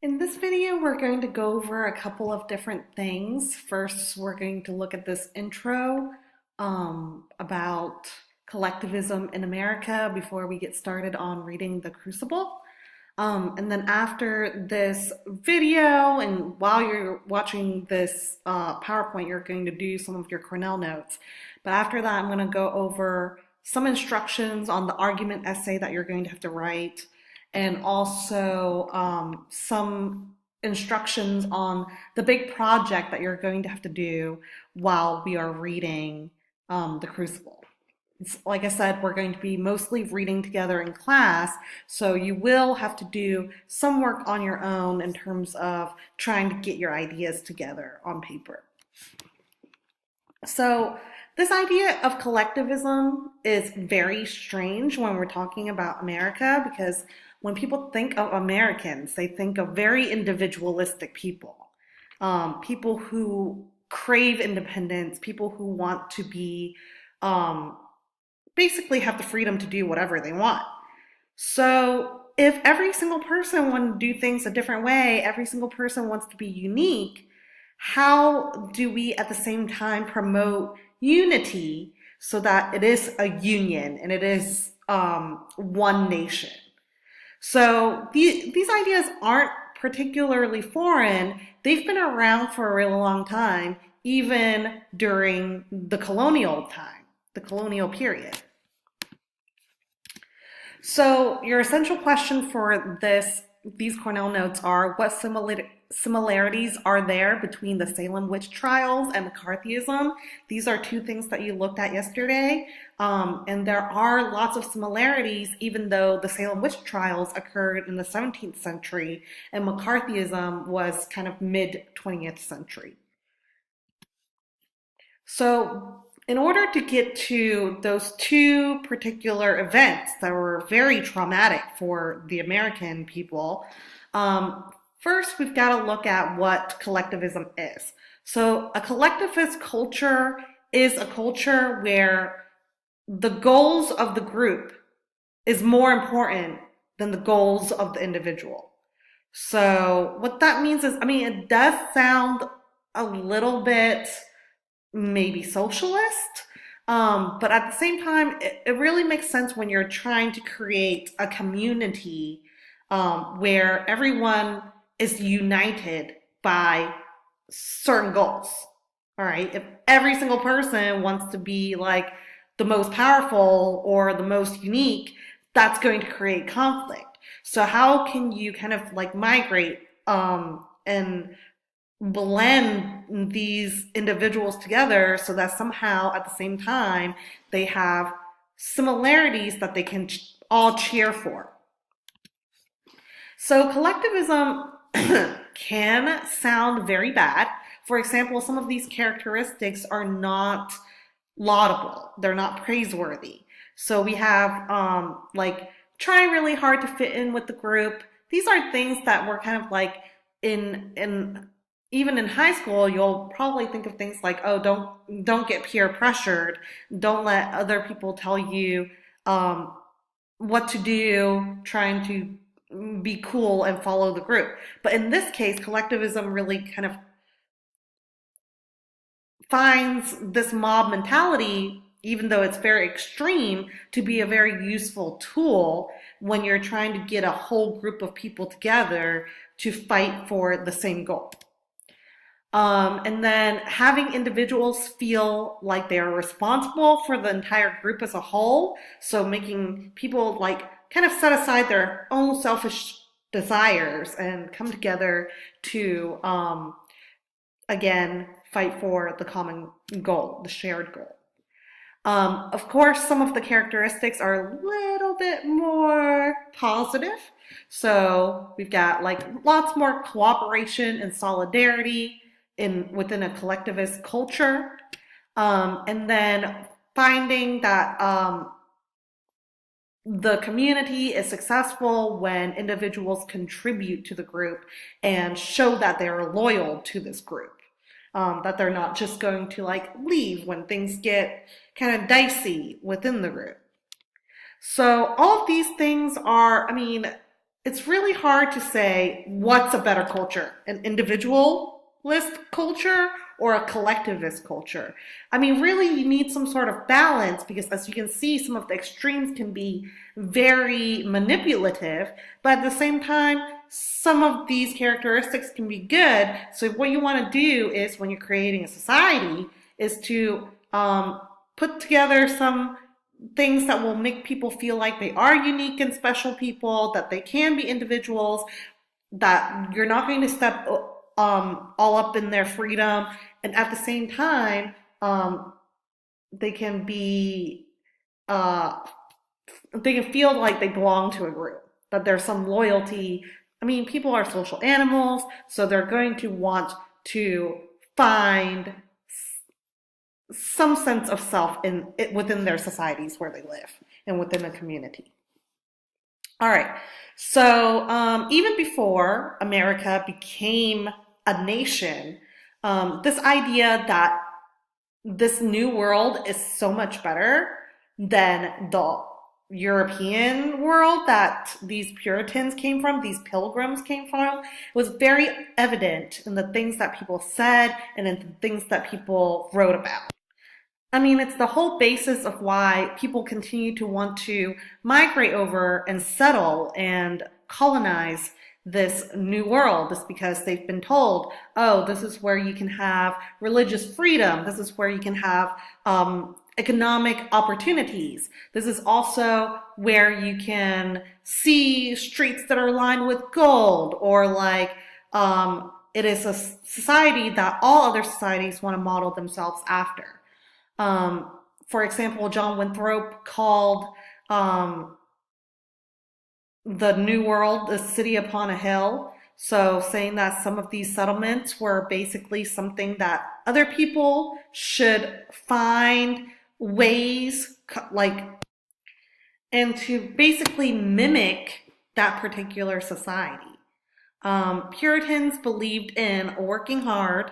In this video, we're going to go over a couple of different things. First, we're going to look at this intro about collectivism in America before we get started on reading The Crucible. And then after this video, and while you're watching this PowerPoint, you're going to do some of your Cornell notes. But after that, I'm going to go over some instructions on the argument essay that you're going to have to write, and also some instructions on the big project that you're going to have to do while we are reading The Crucible. Like I said, we're going to be mostly reading together in class, so you will have to do some work on your own in terms of trying to get your ideas together on paper. So this idea of collectivism is very strange when we're talking about America, because when people think of Americans, they think of very individualistic people, people who crave independence, people who want to be um, basically have the freedom to do whatever they want. So if every single person wants to do things a different way, every single person wants to be unique, how do we at the same time promote unity so that it is a union and it is one nation? So these ideas aren't particularly foreign. They've been around for a really long time, even during the colonial time, the colonial period. So your essential question for these Cornell notes are: what similarities are there between the Salem witch trials and McCarthyism? These are two things that you looked at yesterday, and there are lots of similarities, even though the Salem witch trials occurred in the 17th century and McCarthyism was kind of mid-20th century. So in order to get to those two particular events that were very traumatic for the American people, first we've got to look at what collectivism is. So a collectivist culture is a culture where the goals of the group is more important than the goals of the individual. So what that means is, it does sound a little bit maybe socialist. But at the same time, it really makes sense when you're trying to create a community where everyone is united by certain goals. All right. If every single person wants to be like the most powerful or the most unique, that's going to create conflict. So how can you kind of like migrate and blend these individuals together so that somehow at the same time they have similarities that they can all cheer for? So collectivism can sound very bad. For example, some of these characteristics are not laudable. They're not praiseworthy. So we have like trying really hard to fit in with the group. These are things that were kind of like in even in high school, you'll probably think of things like, oh, don't get peer pressured. Don't let other people tell you what to do, trying to be cool and follow the group. But in this case, collectivism really kind of finds this mob mentality, even though it's very extreme, to be a very useful tool when you're trying to get a whole group of people together to fight for the same goal. And then having individuals feel like they are responsible for the entire group as a whole. So making people like kind of set aside their own selfish desires and come together to, again, fight for the common goal, the shared goal. Of course, some of the characteristics are a little bit more positive. So we've got like lots more cooperation and solidarity within a collectivist culture, and then finding that the community is successful when individuals contribute to the group and show that they're loyal to this group, that they're not just going to like leave when things get kind of dicey within the group. So all of these things are, it's really hard to say what's a better culture, an individualist culture or a collectivist culture. I mean, really, you need some sort of balance because, as you can see, some of the extremes can be very manipulative, but at the same time, some of these characteristics can be good. So, what you want to do is, when you're creating a society, is to put together some things that will make people feel like they are unique and special people, that they can be individuals, that you're not going to step all up in their freedom, and at the same time, they can be uh, they can feel like they belong to a group, that there's some loyalty. I mean, people are social animals, so they're going to want to find some sense of self in within their societies where they live and within a community. All right. So even before America became a nation, this idea that this new world is so much better than the European world that these Puritans came from, these pilgrims came from, was very evident in the things that people said and in the things that people wrote about. I mean, it's the whole basis of why people continue to want to migrate over and settle and colonize this new world is because they've been told, oh, this is where you can have religious freedom. This is where you can have economic opportunities. This is also where you can see streets that are lined with gold, or like it is a society that all other societies want to model themselves after. Um, for example, John Winthrop called um, the New World the city upon a hill. So, saying that some of these settlements were basically something that other people should find ways, like, and to basically mimic that particular society. Puritans believed in working hard,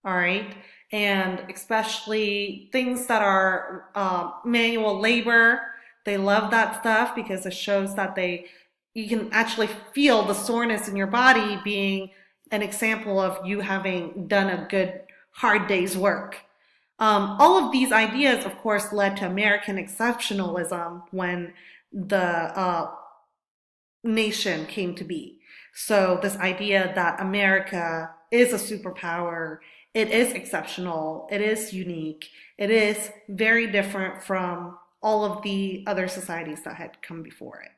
all right, and especially things that are manual labor. They love that stuff because it shows that you can actually feel the soreness in your body being an example of you having done a good hard day's work. All of these ideas, of course, led to American exceptionalism when the nation came to be. So, this idea that America is a superpower, it is exceptional, it is unique, it is very different from all of the other societies that had come before it.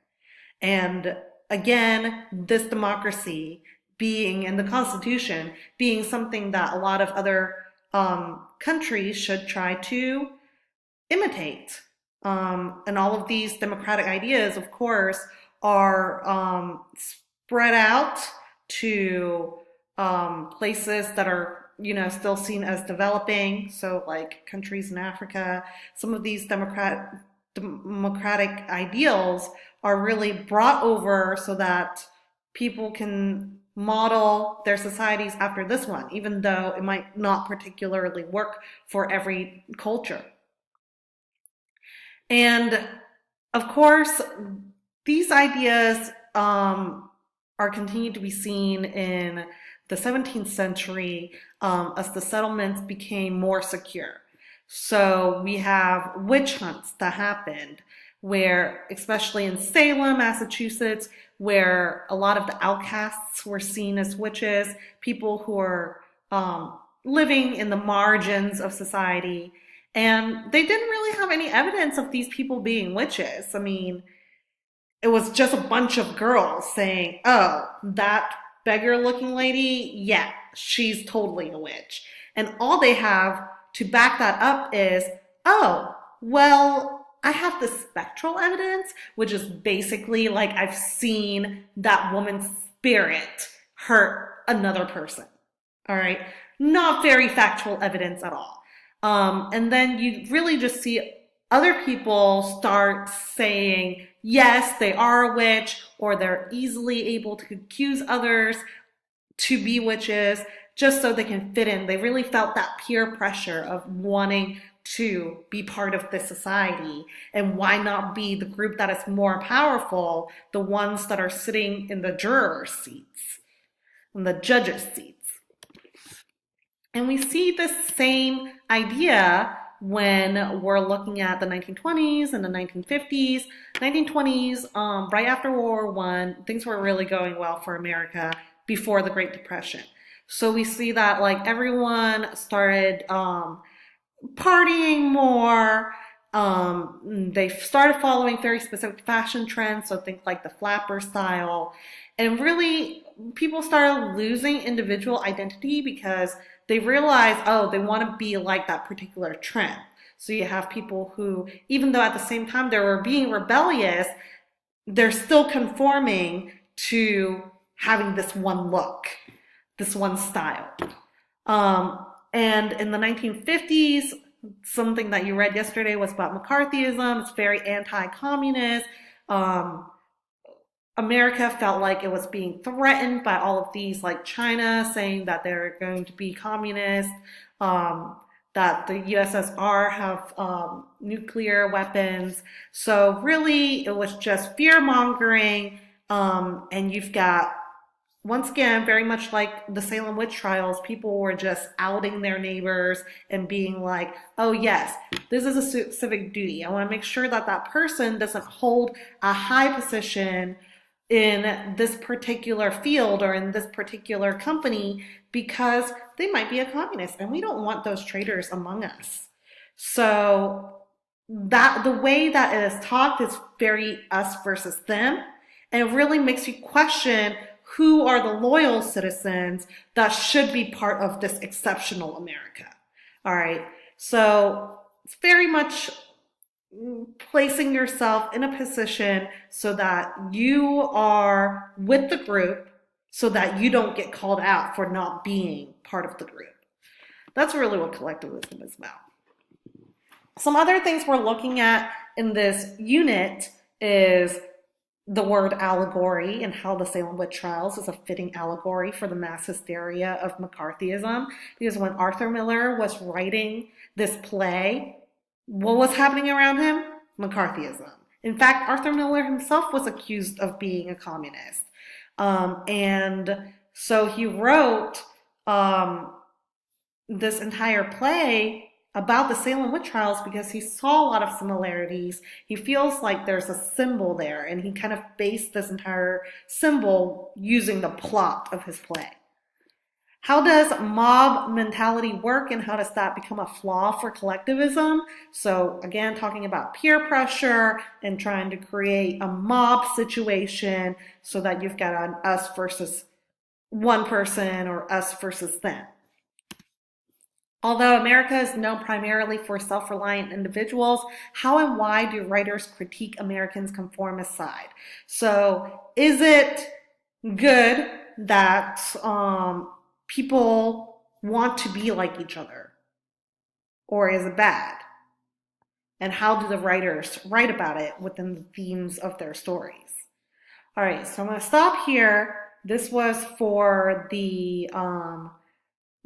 And again, this democracy being in the Constitution being something that a lot of other countries should try to imitate. And all of these democratic ideas, of course, are spread out to places that are, still seen as developing. So, like countries in Africa, some of these democratic ideals are really brought over so that people can model their societies after this one, even though it might not particularly work for every culture. And of course, these ideas are continued to be seen in the 17th century as the settlements became more secure. So we have witch hunts that happened, where, especially in Salem, Massachusetts, where a lot of the outcasts were seen as witches, people who are living in the margins of society. And they didn't really have any evidence of these people being witches. I mean, it was just a bunch of girls saying, oh, that beggar looking lady, yeah, she's totally a witch. And all they have to back that up is, oh, well, I have the spectral evidence, which is basically like I've seen that woman's spirit hurt another person. All right. Not very factual evidence at all. And then you really just see other people start saying, yes, they are a witch, or they're easily able to accuse others to be witches just so they can fit in. They really felt that peer pressure of wanting to be part of this society? And why not be the group that is more powerful, the ones that are sitting in the juror seats, in the judges' seats? And we see this same idea when we're looking at the 1920s and the 1950s. 1920s, right after World War One, things were really going well for America before the Great Depression. So we see that like everyone started partying more. They started following very specific fashion trends, so think like the flapper style. And really, people started losing individual identity because they realized, oh, they want to be like that particular trend. So you have people who, even though at the same time they were being rebellious, they're still conforming to having this one look, this one style. And in the 1950s, something that you read yesterday was about McCarthyism. It's very anti-communist. America felt like it was being threatened by all of these, like China saying that they're going to be communist, that the USSR have nuclear weapons. So really, it was just fear mongering. And you've got, once again, very much like the Salem witch trials, people were just outing their neighbors and being like, oh yes, this is a civic duty. I want to make sure that that person doesn't hold a high position in this particular field or in this particular company because they might be a communist and we don't want those traitors among us. So that the way that it is talked is very us versus them, and it really makes you question who are the loyal citizens that should be part of this exceptional America. All right, so it's very much placing yourself in a position so that you are with the group so that you don't get called out for not being part of the group. That's really what collectivism is about. Some other things we're looking at in this unit is the word allegory and how the Salem witch trials is a fitting allegory for the mass hysteria of McCarthyism. Because when Arthur Miller was writing this play, what was happening around him? McCarthyism. In fact, Arthur Miller himself was accused of being a communist. And so he wrote this entire play about the Salem witch trials because he saw a lot of similarities. He feels like there's a symbol there, and he kind of based this entire symbol using the plot of his play. How does mob mentality work, and how does that become a flaw for collectivism? So again, talking about peer pressure and trying to create a mob situation so that you've got an us versus one person or us versus them. Although America is known primarily for self-reliant individuals, how and why do writers critique Americans' conformist side? So is it good that people want to be like each other? Or is it bad? And how do the writers write about it within the themes of their stories? All right, so I'm going to stop here. This was for the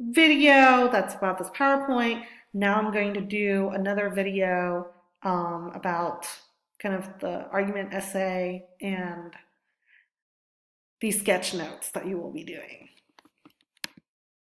video that's about this PowerPoint. Now I'm going to do another video about kind of the argument essay and the sketch notes that you will be doing.